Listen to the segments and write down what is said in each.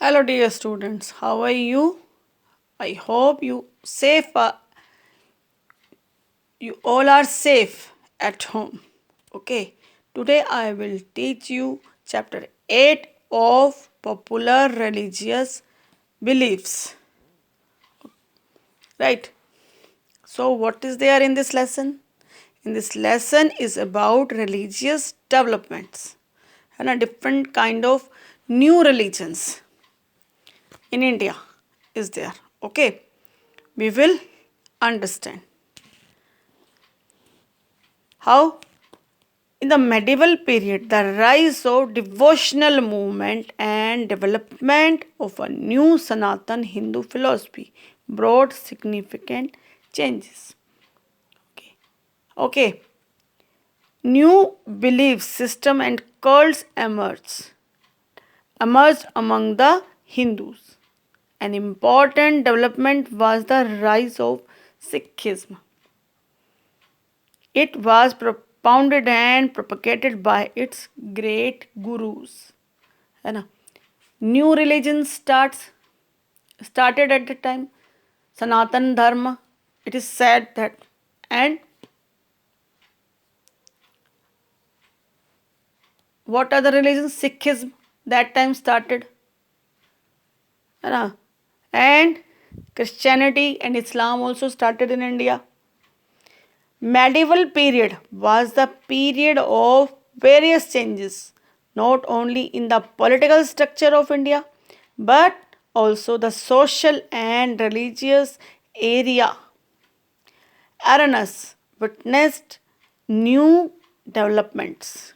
Hello dear students, how are you? I hope you all are safe at home. Okay, today I will teach you chapter 8 of popular religious beliefs. Right? So what is there in this lesson? In this lesson is about religious developments and a different kind of new religions in India is there. Okay, we will understand how in the medieval period the rise of devotional movement and development of a new Sanatan Hindu philosophy brought significant changes. Okay. New belief system and cults emerged among the Hindus. An important development was the rise of Sikhism. It was propounded and propagated by its great gurus. है ना? New religion started at the time. Sanatan Dharma. It is said that, and what other religions? Sikhism that time started. है ना? And Christianity and Islam also started in India. Medieval period was the period of various changes, not only in the political structure of India, but also the social and religious arenas witnessed new developments.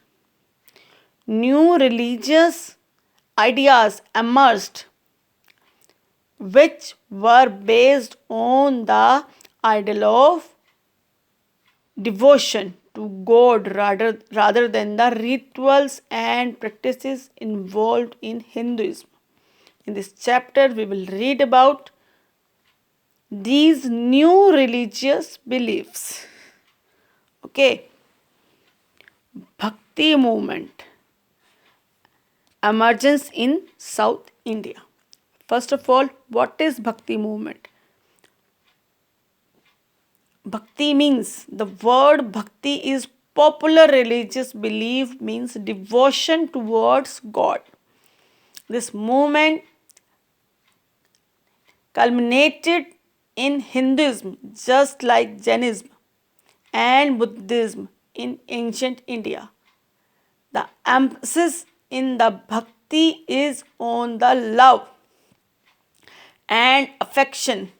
New religious ideas emerged, which were based on the ideal of devotion to God rather than the rituals and practices involved in Hinduism. In this chapter, we will read about these new religious beliefs. Okay, Bhakti movement emergence in South India. First of all, what is Bhakti movement? Bhakti means, the word Bhakti is popular religious belief, means devotion towards God. This movement culminated in Hinduism just like Jainism and Buddhism in ancient India. The emphasis in the Bhakti is on the love and affection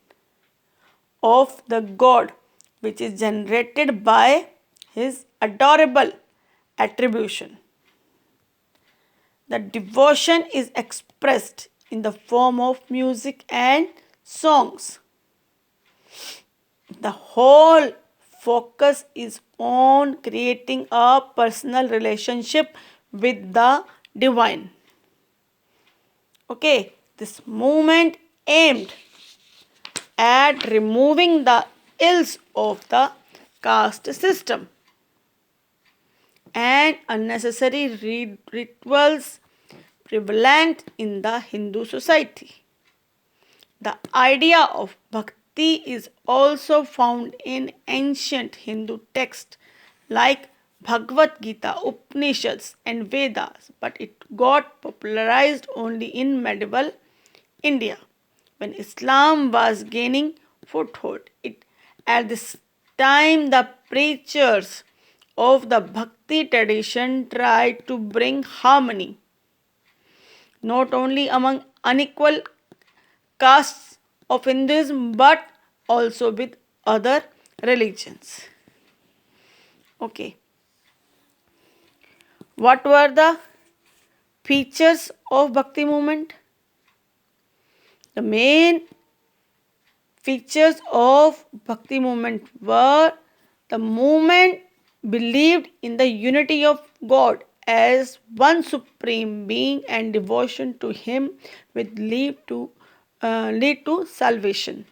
of the God, which is generated by his adorable attribution. The devotion is expressed in the form of music and songs. The whole focus is on creating a personal relationship with the divine. Okay, this movement aimed at removing the ills of the caste system and unnecessary rituals prevalent in the Hindu society. The idea of bhakti is also found in ancient Hindu texts like Bhagavad Gita, Upanishads, and Vedas, but it got popularized only in medieval India when Islam was gaining foothold. At this time, the preachers of the Bhakti tradition tried to bring harmony not only among unequal castes of Hinduism but also with other religions. Okay. What were the features of Bhakti movement? The main features of Bhakti movement were the movement believed in the unity of God as one supreme being and devotion to him would lead to salvation.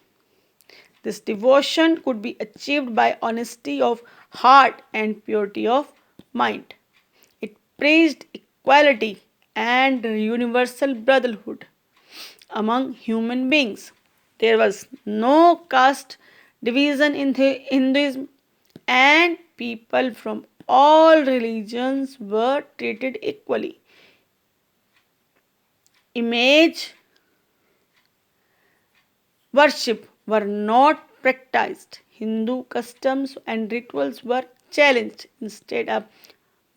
This devotion could be achieved by honesty of heart and purity of mind. It praised equality and universal brotherhood. among human beings. There was no caste division in Hinduism, and people from all religions were treated equally. Image worship were not practiced. Hindu customs and rituals were challenged. Instead, a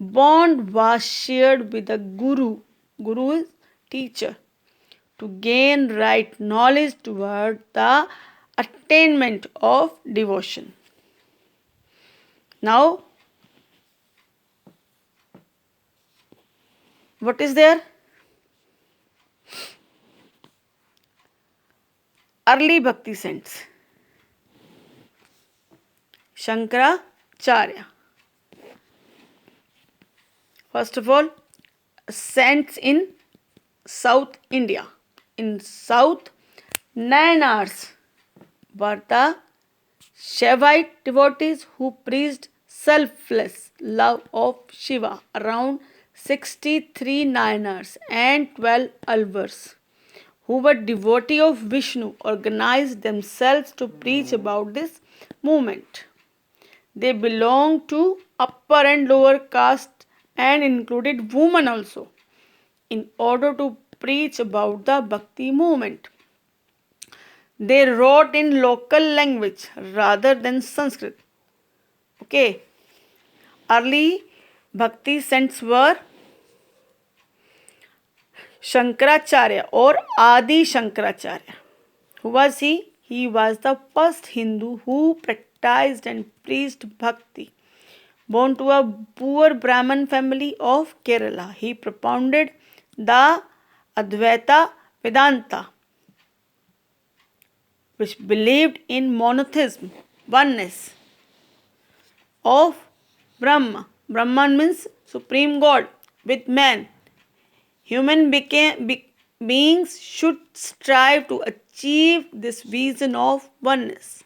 bond was shared with the guru. Guru is teacher to gain right knowledge toward the attainment of devotion. Now, what is there? Early Bhakti saints. Shankaracharya. First of all, saints in South India. In South, Nayanars were the Shaivite devotees who preached selfless love of Shiva. Around 63 Nayanars and 12 Alvars, who were devotees of Vishnu, organized themselves to preach about this movement. They belonged to upper and lower caste and included women also, in order to preach about the Bhakti movement. They wrote in local language rather than Sanskrit. Okay. Early Bhakti saints were Shankaracharya or Adi Shankaracharya. Who was he? He was the first Hindu who practiced and preached Bhakti. Born to a poor Brahmin family of Kerala, he propounded the Advaita Vedanta, which believed in monotheism, oneness of Brahma. Brahman means supreme God with man. Human beings should strive to achieve this vision of oneness.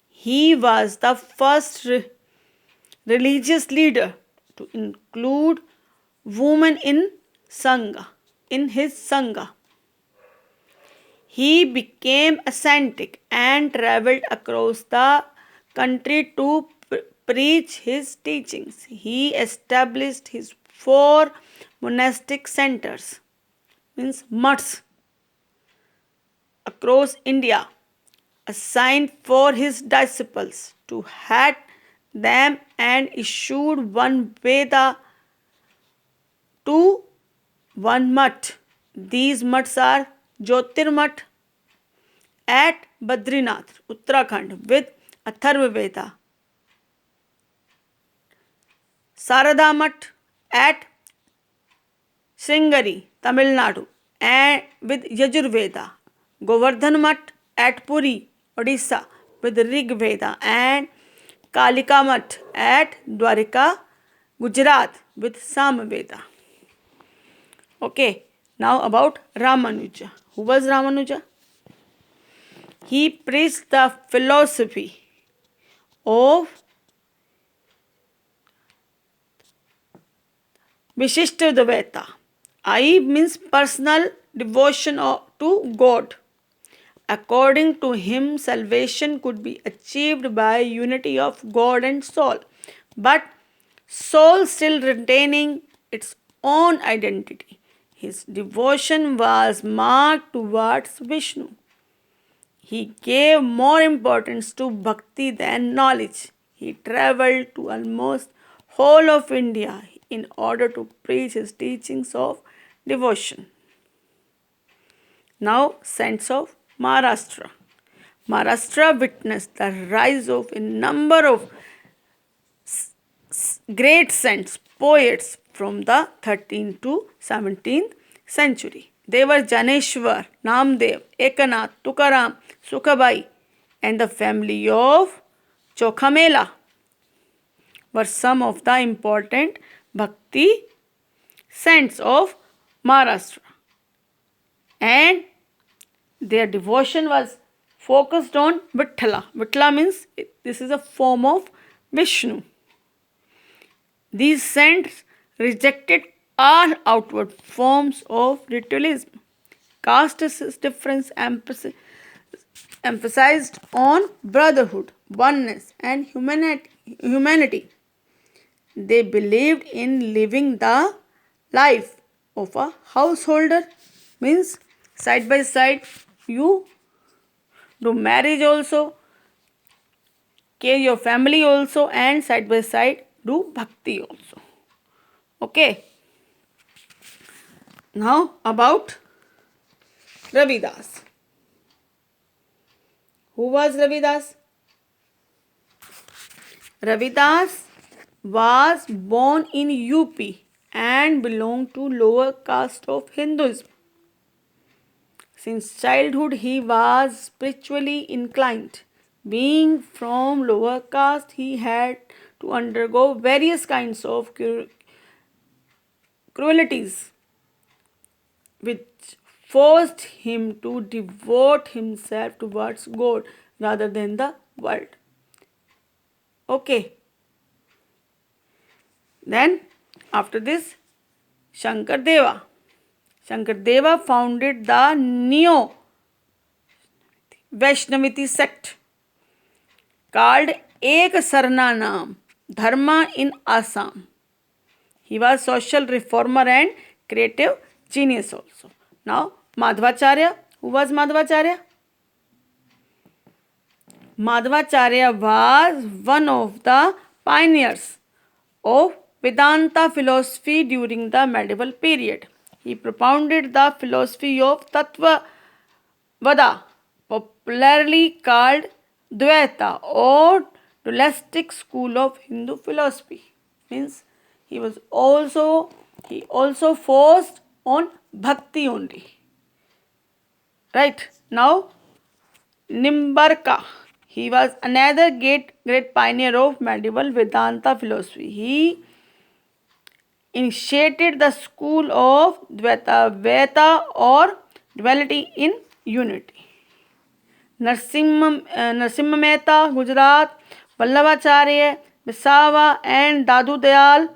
He was the first religious leader to include women in Sangha, in his Sangha. He became ascetic and traveled across the country to preach his teachings. He established his 4 monastic centers, means mutts, across India, assigned for his disciples to head them, and issued one Veda to one mutt. These mutts are Jyotirmutt at Badrinath, Uttarakhand, with Atharva Veda, Sarada Mutt at Sringeri, Tamil Nadu, and with Yajurveda, Govardhan Mutt at Puri, Odisha, with Rig Veda, and Kalika Mutt at Dwarika, Gujarat, with Samveda. Okay, now about Ramanuja. Who was Ramanuja? He preached the philosophy of Vishishtadvaita. I means personal devotion to God. According to him, salvation could be achieved by unity of God and soul, but soul still retaining its own identity. His devotion was marked towards Vishnu. He gave more importance to bhakti than knowledge. He travelled to almost whole of India in order to preach his teachings of devotion. Now, saints of Maharashtra. Maharashtra witnessed the rise of a number of great saints, poets from the 13th to 17th century. They were Janeshwar, Namdev, Ekanath, Tukaram, Sukhabai, and the family of Chokhamela were some of the important bhakti saints of Maharashtra. And their devotion was focused on Vitthala. Vitthala means this is a form of Vishnu. These saints rejected all outward forms of ritualism Caste difference emphasized on brotherhood, oneness, and humanity. They believed in living the life of a householder, means side by side you do marriage also, care your family also, and side by side do bhakti also. Okay. Now about Ravidas. Who was Ravidas? Ravidas was born in UP and belonged to lower caste of Hinduism. Since childhood he was spiritually inclined. Being from lower caste, he had to undergo various kinds of cruelties which forced him to devote himself towards God rather than the world. Okay. Then after this, Shankardeva. Shankardeva founded the Neo Vaishnaviti sect called Ek Sarna Naam Dharma in Assam. He was social reformer and creative genius also. Now Madhvacharya. Who was Madhvacharya? Madhvacharya was one of the pioneers of Vedanta philosophy during the medieval period. He propounded the philosophy of Tattvavada, popularly called Dvaita or dualistic school of Hindu philosophy. Means he also forced on bhakti only. Right. Now Nimbarka. He was another great pioneer of medieval Vedanta philosophy. He initiated the school of Dvaita or duality in unity. Narsimha Mehta, Gujarat, Vallabhacharya, Bisava, and Dadu Dayal.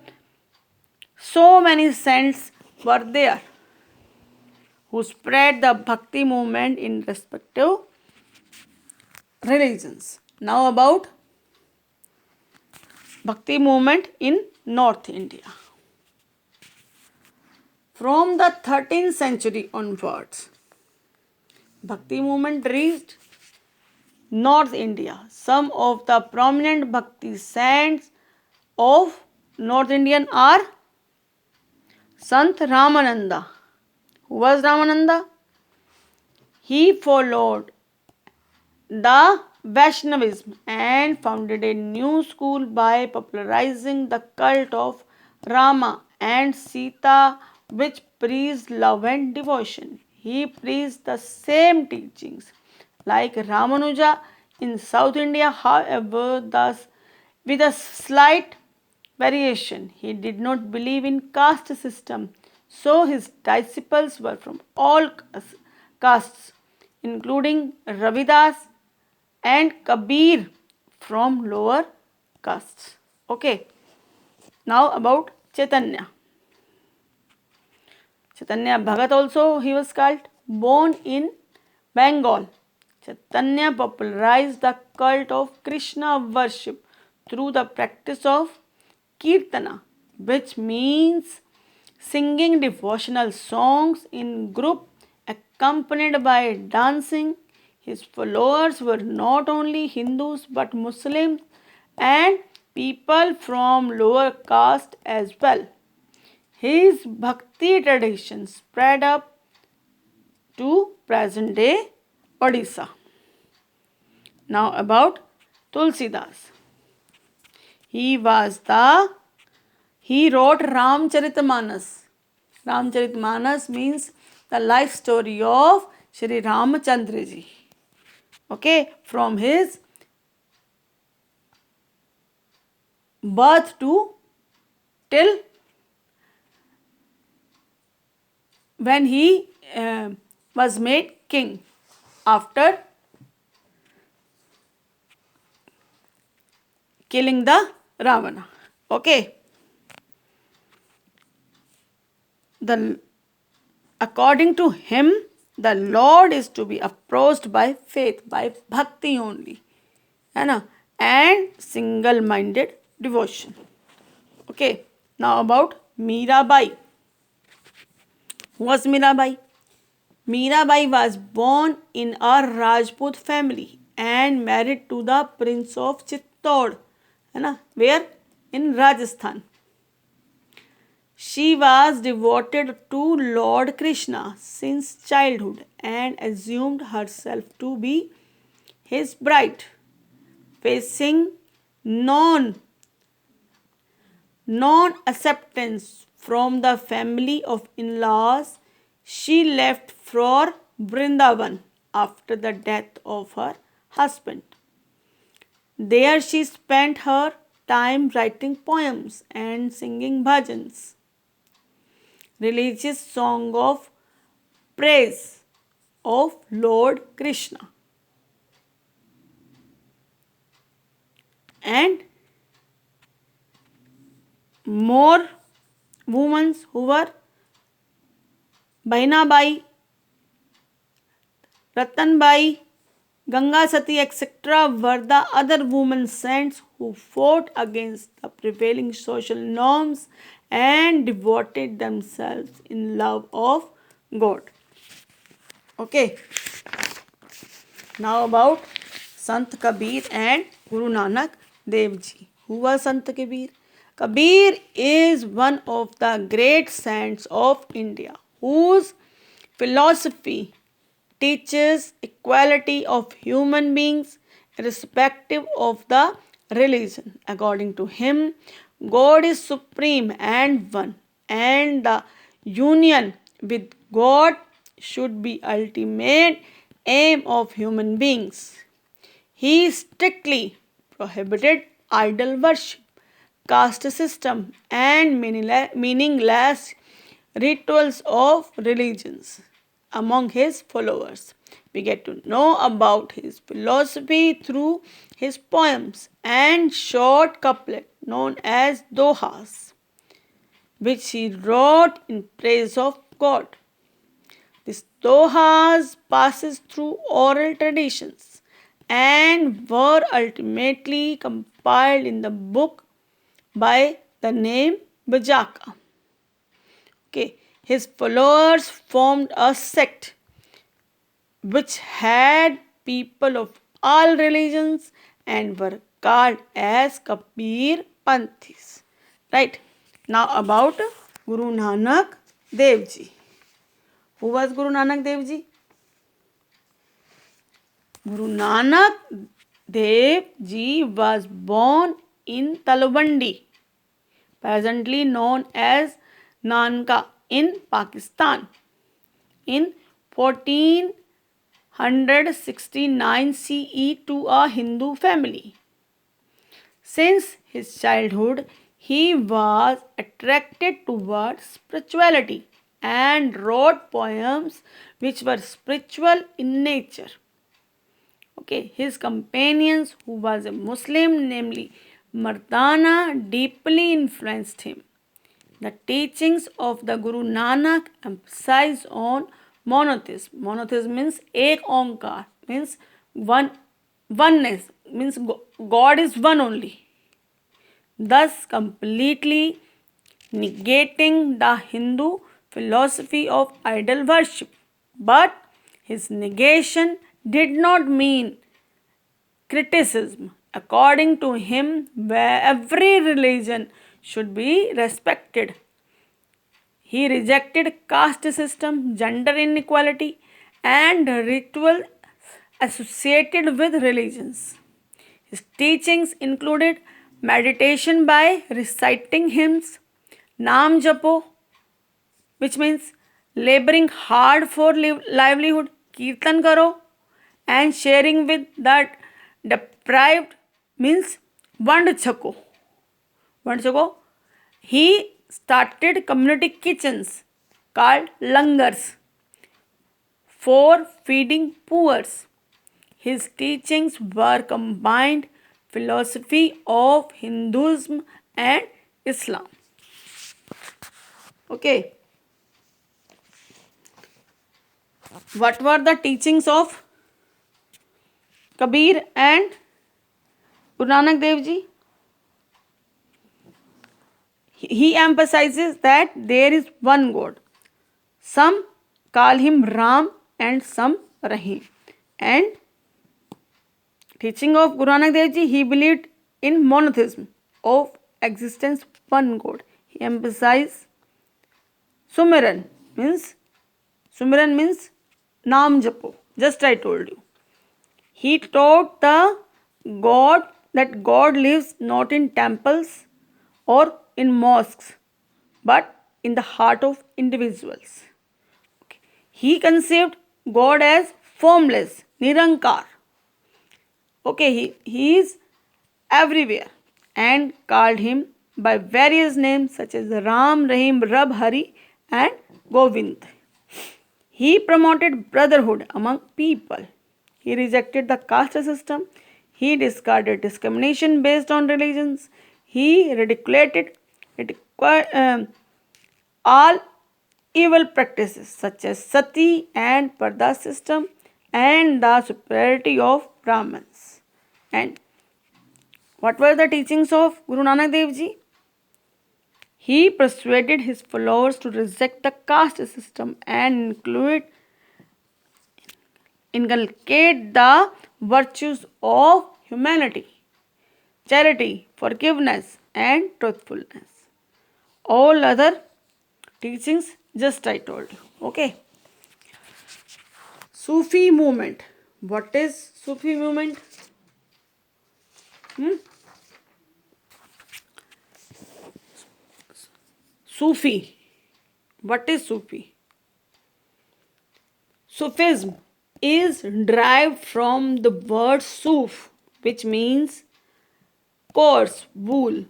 So many saints were there who spread the bhakti movement in respective religions. Now about bhakti movement in North India. From the 13th century onwards, bhakti movement reached North India. Some of the prominent bhakti saints of North Indian are Sant Ramananda. Who was Ramananda? He followed the Vaishnavism and founded a new school by popularizing the cult of Rama and Sita, which preached love and devotion. He preached the same teachings like Ramanuja in South India, however, thus with a slight variation. He did not believe in caste system, so his disciples were from all castes, including Ravidas and Kabir from lower castes. Okay. Now about Chaitanya. Chaitanya Bhagat also he was called. Born in Bengal, Chaitanya popularized the cult of Krishna worship through the practice of Kirtana, which means singing devotional songs in group accompanied by dancing. His followers were not only Hindus but Muslims and people from lower caste as well. His bhakti tradition spread up to present day Odisha. Now about Tulsidas. He wrote Ramcharitmanas. Ramcharitmanas means the life story of Shri Ramchandra ji. Okay, from his birth to till when he was made king after killing the Ravana. Okay. According to him, the Lord is to be approached by faith, by bhakti only, है ना, and single-minded devotion. Okay, now about Mirabai. Who was Mirabai? Mirabai was born in a Rajput family and married to the Prince of Chittor, है ना, where? In Rajasthan. She was devoted to Lord Krishna since childhood and assumed herself to be his bride. Facing non acceptance from the family of in-laws, she left for Vrindavan after the death of her husband. There she spent her time writing poems and singing bhajans, religious song of praise of Lord Krishna. And more women who were Bahinabai, Ratanbai, Ganga Sati, etc. were the other women saints who fought against the prevailing social norms and devoted themselves in love of God. Okay. Now about Sant Kabir and Guru Nanak Dev Ji. Who was Sant Kabir? Kabir is one of the great saints of India whose philosophy teaches equality of human beings irrespective of the religion. According to him, God is supreme and one, and the union with God should be ultimate aim of human beings. He strictly prohibited idol worship, caste system, and meaningless rituals of religions among his followers. We get to know about his philosophy through his poems and short couplet known as dohas, which he wrote in praise of God. This dohas passes through oral traditions and were ultimately compiled in the book by the name Bajaka. Okay, his followers formed a sect which had people of all religions and were called as Kabir Panthis. Right, now about Guru Nanak Dev Ji. Who was Guru Nanak Dev Ji? Guru Nanak Dev Ji was born in Talwandi, presently known as Nanka, in Pakistan, in 1469 CE to a Hindu family. Since his childhood, he was attracted towards spirituality and wrote poems which were spiritual in nature. Okay, his companions, who was a Muslim, namely Mardana, deeply influenced him. The teachings of the Guru Nanak emphasize on monotheism. Monotheism means ek onkar, means oneness, means God is one only. Thus completely negating the Hindu philosophy of idol worship. But his negation did not mean criticism. According to him, where every religion should be respected. He rejected caste system, gender inequality, and ritual associated with religions. His teachings included meditation by reciting hymns, Naam Japo, which means laboring hard for livelihood, Kirtan Karo, and sharing with that deprived, means Vand Chako. He started community kitchens called langars for feeding poor. His teachings were combined philosophy of Hinduism and Islam. Okay. What were the teachings of Kabir and Guru Nanak Dev Ji? He emphasizes that there is one God. Some call him Ram and some Rahim. And teaching of Guru Nanak Dev Ji, he believed in monotheism of existence one God. He emphasized Sumiran means Naam Japo. Just I told you. He taught the God that God lives not in temples or in mosques, but in the heart of individuals. Okay. He conceived God as formless, Nirankar. Okay, he is everywhere and called him by various names such as Ram, Rahim, Rab, Hari and Govind. He promoted brotherhood among people. He rejected the caste system. He discarded discrimination based on religions. He ridiculed all evil practices such as sati and parda system and the superiority of Brahmins. And what were the teachings of Guru Nanak Dev Ji? He persuaded his followers to reject the caste system and inculcate the virtues of humanity, charity, forgiveness, and truthfulness. All other teachings just I told you. Okay. Sufi movement. What is Sufi movement? Sufi. What is Sufi? Sufism is derived from the word suf, which means coarse, wool.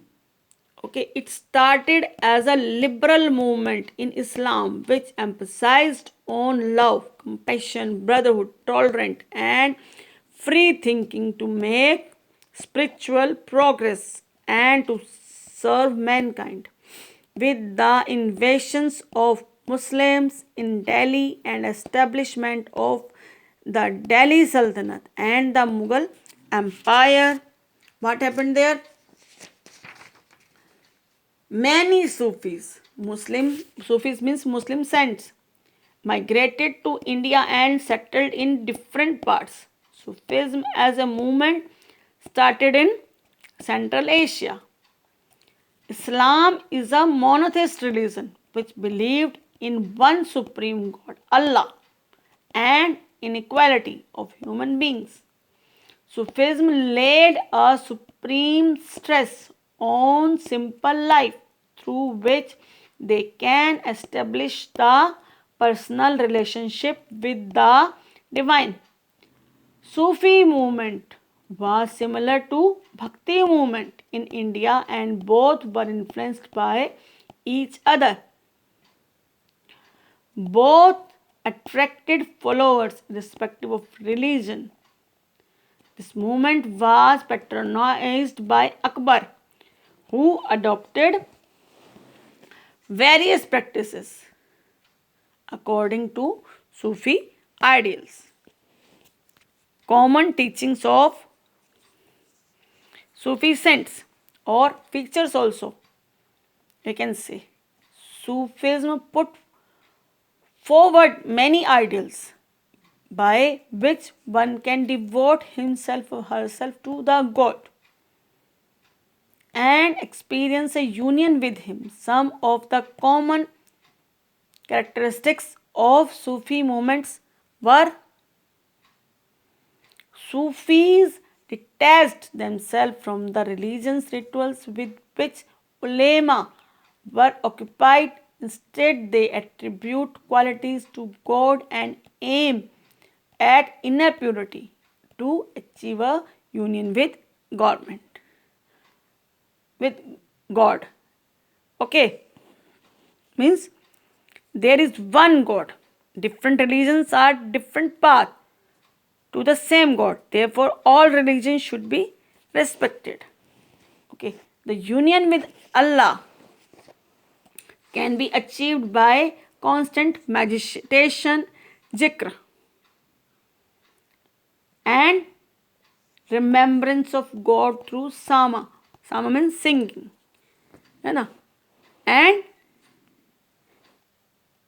Okay, it started as a liberal movement in Islam which emphasized on love, compassion, brotherhood, tolerance, and free thinking to make spiritual progress and to serve mankind. With the invasions of Muslims in Delhi and establishment of the Delhi Sultanate and the Mughal Empire, what happened there? Many Sufis means Muslim saints, migrated to India and settled in different parts. Sufism as a movement started in Central Asia. Islam is a monotheist religion which believed in one supreme God, Allah, and inequality of human beings. Sufism laid a supreme stress on simple life through which they can establish the personal relationship with the divine. Sufi movement was similar to Bhakti movement in India and both were influenced by each other. Both attracted followers irrespective of religion. This movement was patronized by Akbar, who adopted various practices according to Sufi ideals. Common teachings of Sufi saints or features also, you can say. Sufism put forward many ideals by which one can devote himself or herself to the God and experience a union with him. Some of the common characteristics of Sufi movements were: Sufis detached themselves from the religious rituals with which ulema were occupied. Instead, they attribute qualities to God and aim at inner purity to achieve a union with God. Okay, means there is one God. Different religions are different path to the same God. Therefore, all religions should be respected. Okay, the union with Allah can be achieved by constant meditation, zikr, and remembrance of God through sama. Sama means singing, है ना? And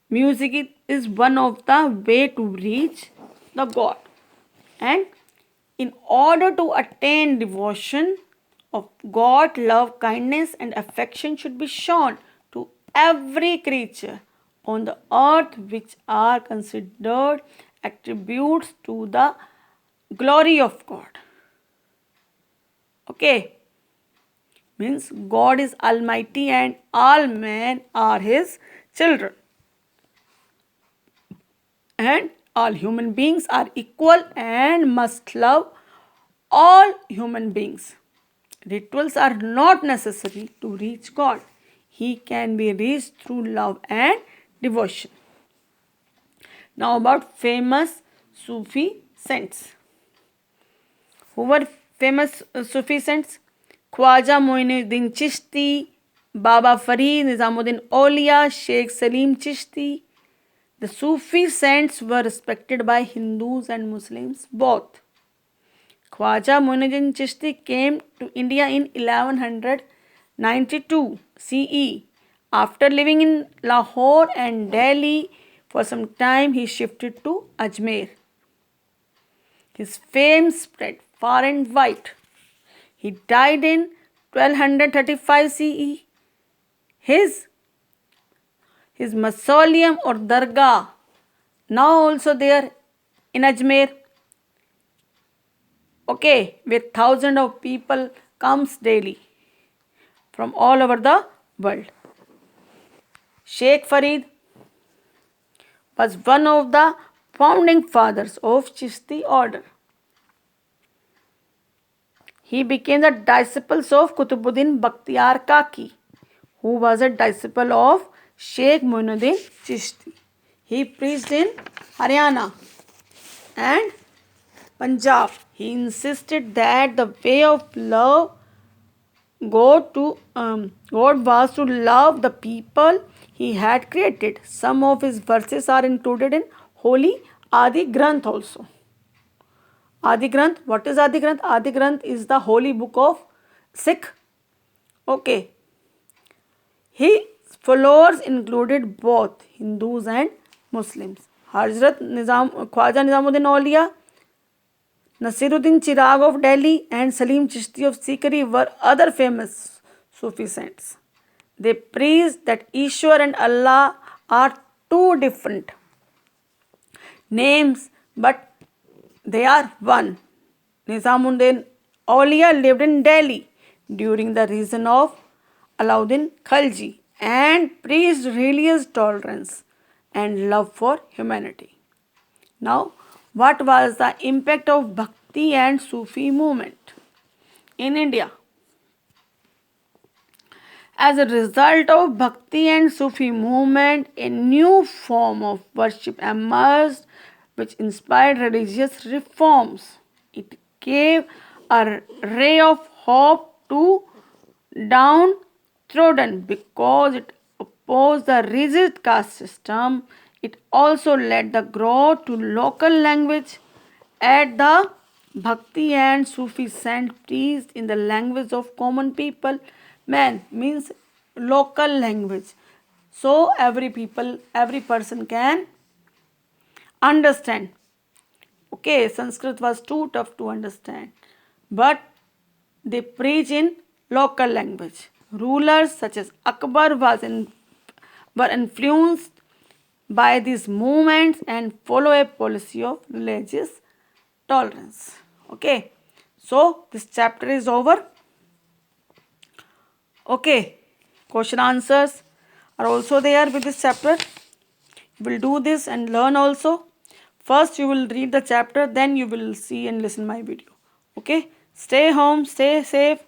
music is one of the way to reach the God. And in order to attain devotion of God, love, kindness, and affection should be shown to every creature on the earth, which are considered attributes to the glory of God. Okay, means God is almighty and all men are his children. And all human beings are equal and must love all human beings. Rituals are not necessary to reach God. He can be reached through love and devotion. Now about famous Sufi saints. Who were famous Sufi saints? Khwaja Moinuddin Chishti, Baba Farid, Nizamuddin Aulia, Sheikh Salim Chishti. The Sufi saints were respected by Hindus and Muslims both. Khwaja Moinuddin Chishti came to India in 1192 CE. After living in Lahore and Delhi for some time, he shifted to Ajmer. His fame spread far and wide. He died in 1235 CE. His mausoleum or dargah now also there in Ajmer. Okay, where thousands of people comes daily from all over the world. Sheikh Farid was one of the founding fathers of Chishti order. He became the disciple of Kutubuddin Bakhtiyar Kaki, who was a disciple of Sheikh Moinuddin Chishti. He preached in Haryana and Punjab. He insisted that the way of love God was to love the people he had created. Some of his verses are included in Holy Adi Granth also. Adi Granth, what is Adi Granth? Adi Granth is the holy book of Sikh. Okay. His followers included both Hindus and Muslims. Hazrat Khwaja Nizamuddin Aulia, Nasiruddin Chirag of Delhi and Salim Chishti of Sikri were other famous Sufi saints. They preached that Ishwar and Allah are two different names, but they are one. Nizamuddin Aulia lived in Delhi during the reign of Alauddin Khalji and preached religious tolerance and love for humanity. Now, what was the impact of Bhakti and Sufi movement in India? As a result of Bhakti and Sufi movement, a new form of worship emerged which inspired religious reforms. It gave a ray of hope to downtrodden because it opposed the rigid caste system. It also led the growth to local language. At the Bhakti and Sufi saint preached in the language of common people. Man means local language. So every person can understand. Okay, Sanskrit was too tough to understand. But they preach in local language. Rulers such as Akbar were influenced by these movements and follow a policy of religious tolerance. Okay, so this chapter is over. Okay, question answers are also there with this chapter. You will do this and learn also. First you will read the chapter, then you will see and listen my video. Okay, stay home, stay safe.